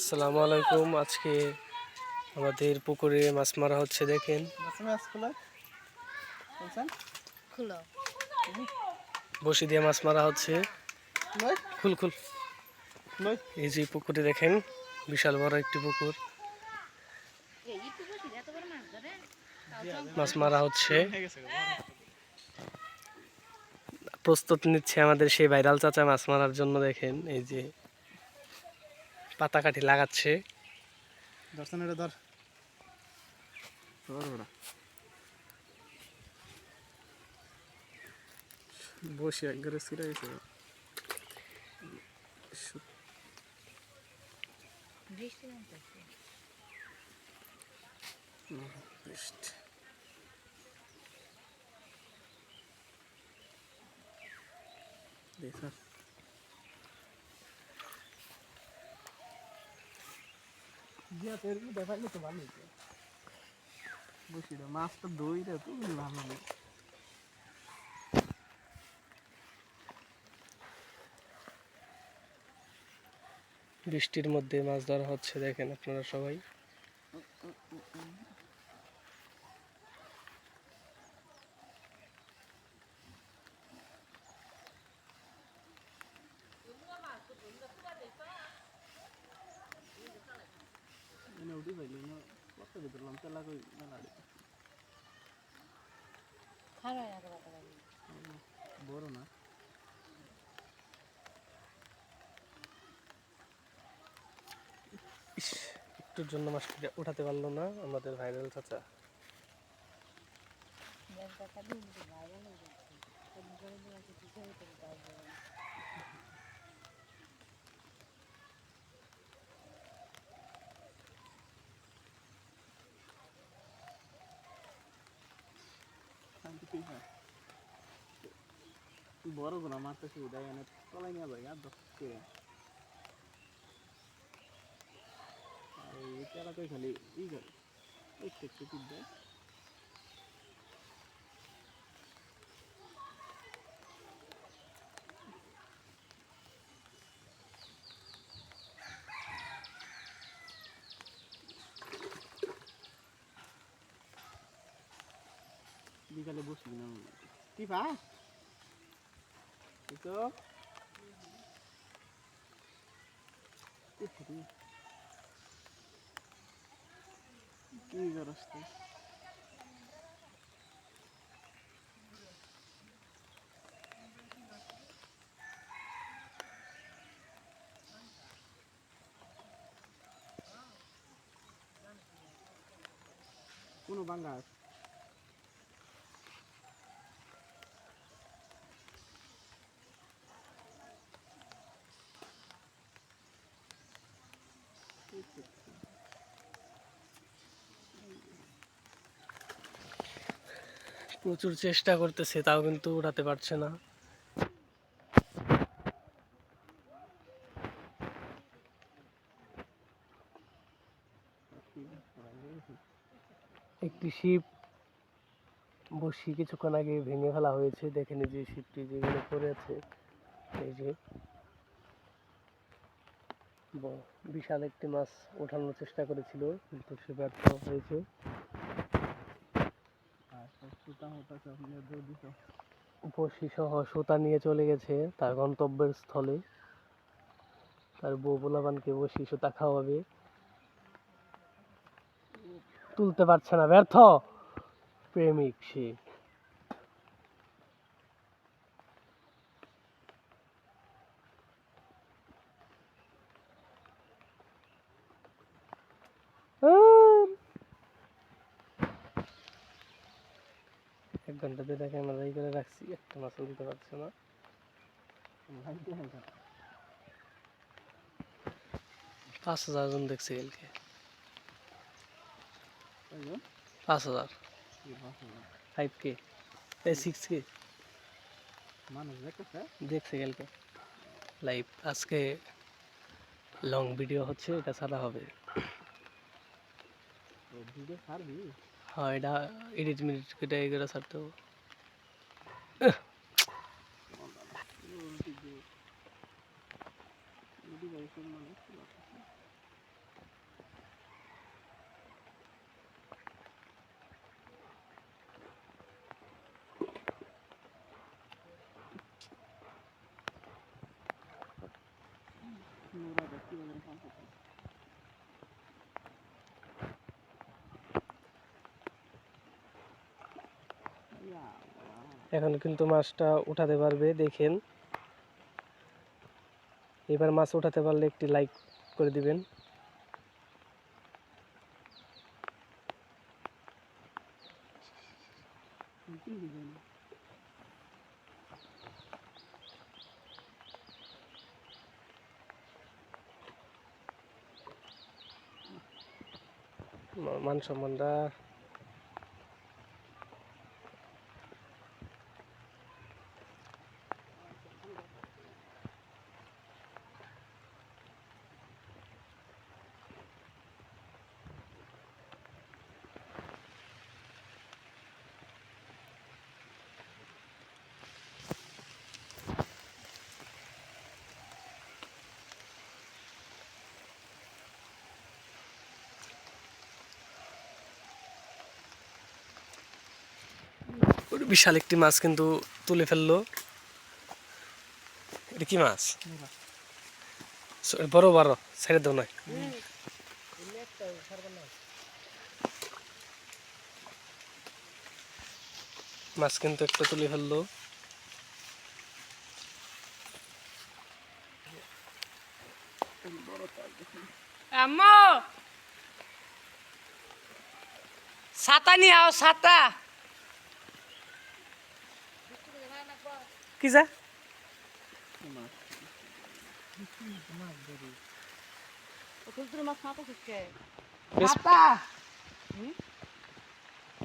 আসসালামু আলাইকুম। আজকে আমাদের পুকুরে মাছ মারা হচ্ছে, দেখেন। বসি দিয়ে মাছ মারা হচ্ছে। খুল খুল। এই যে পুকুরে দেখেন, বিশাল বড় একটি পুকুর, মাছ মারা হচ্ছে। প্রস্তুত নিচ্ছে আমাদের সেই ভাইরাল চাচা মাছ মারার জন্য। দেখেন, এই যে পাতা কাঠি লাগাচ্ছে। বসে একবারে ছিঁড়ে গেছে। মাছটা দইটা তো ভালো নেই। বৃষ্টির মধ্যে মাছ ধরা হচ্ছে, দেখেন আপনারা সবাই। বড় না, একটুর জন্য মাছটা উঠাতে পারলো না আমাদের ভাইরাল চাচা। বড় গুলো মারতে সুবিধা, এনে তলাই নিয়ে যাই আর করে। আর এই তেলাটাই খালি ই করে একটু টিপ দেয়। বিকালে বসবি না টিপা তো কি করস তুই? কোনো বাঙ্গাস প্রচুর চেষ্টা করতেছে, তাও কিন্তু উঠাতে পারছে না। একটি শিপ বসি কিছুক্ষণ আগে ভেঙে ফেলা হয়েছে, দেখেন যে শিপটি যেগুলো পড়ে আছে। এই যে বিশাল একটি মাছ ওঠানোর চেষ্টা করেছিল, কিন্তু সে ব্যর্থ হয়েছে। বসি সহ সুতা নিয়ে চলে গেছে তার গন্তব্যের স্থলে। তার বউ পোলাপানকে বসি সুতা খাওয়াবে, তুলতে পারছে না, ব্যর্থ প্রেমিক সে। এক ঘন্টা ধরে ক্যামেরাই করে রাখছি, একটা মাছ তুলতে পারছে না। 5,000 জন দেখছে কালকে। 5,000 5K 6K মানুষ দেখছে কালকে লাইভ। আজকে লং ভিডিও হচ্ছে, এটা ছাড়া হবে। হ্যাঁ, এটা এডিট মিনিট কেটে এগুলো ছাড়তে হবে। এখন কিন্তু মাছটা উঠাতে পারবে, দেখেন। এবার মাছ উঠাতে পারলে একটি লাইক করে দিবেন। মান সম্মানটা বিশাল একটি মাছ কিন্তু তুলে ফেললো। এটা কি মাছ? বড় বড় ছেড়ে দাও নয়। মাছ কিন্তু একটা তুলে ফেললো। আম্মু ছাতা নিয়ে আও, ছাতা। কি যা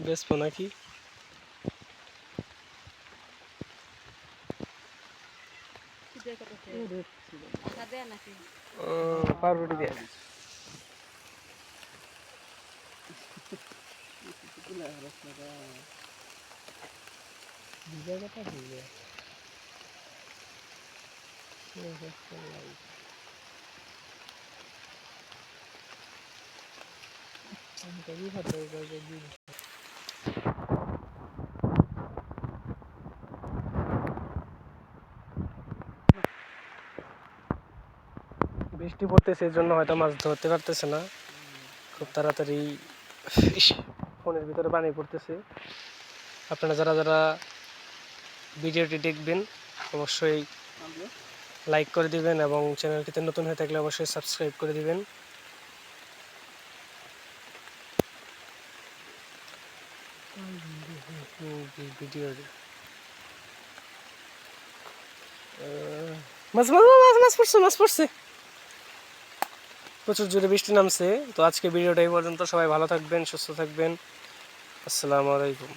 বেসবো নাকি? পাউরুটি দিয়ে বৃষ্টি পড়তেছে, এই জন্য হয়তো মাছ ধরতে পারতেছে না খুব তাড়াতাড়ি। ফোনের ভিতরে পানি পড়তেছে। আপনারা যারা যারা ভিডিওটি দেখবেন অবশ্যই লাইক করে দিবেন এবং চ্যানেলটিতে নতুন হয়ে থাকলে অবশ্যই সাবস্ক্রাইব করে দিবেন। ভিডিও মাছ মাছ মাছ মাছ পড়ছে, মাছ পড়ছে। প্রচুর জোরে বৃষ্টি নামছে। তো আজকে ভিডিওটা এই পর্যন্ত। সবাই ভালো থাকবেন, সুস্থ থাকবেন। আসসালামু আলাইকুম।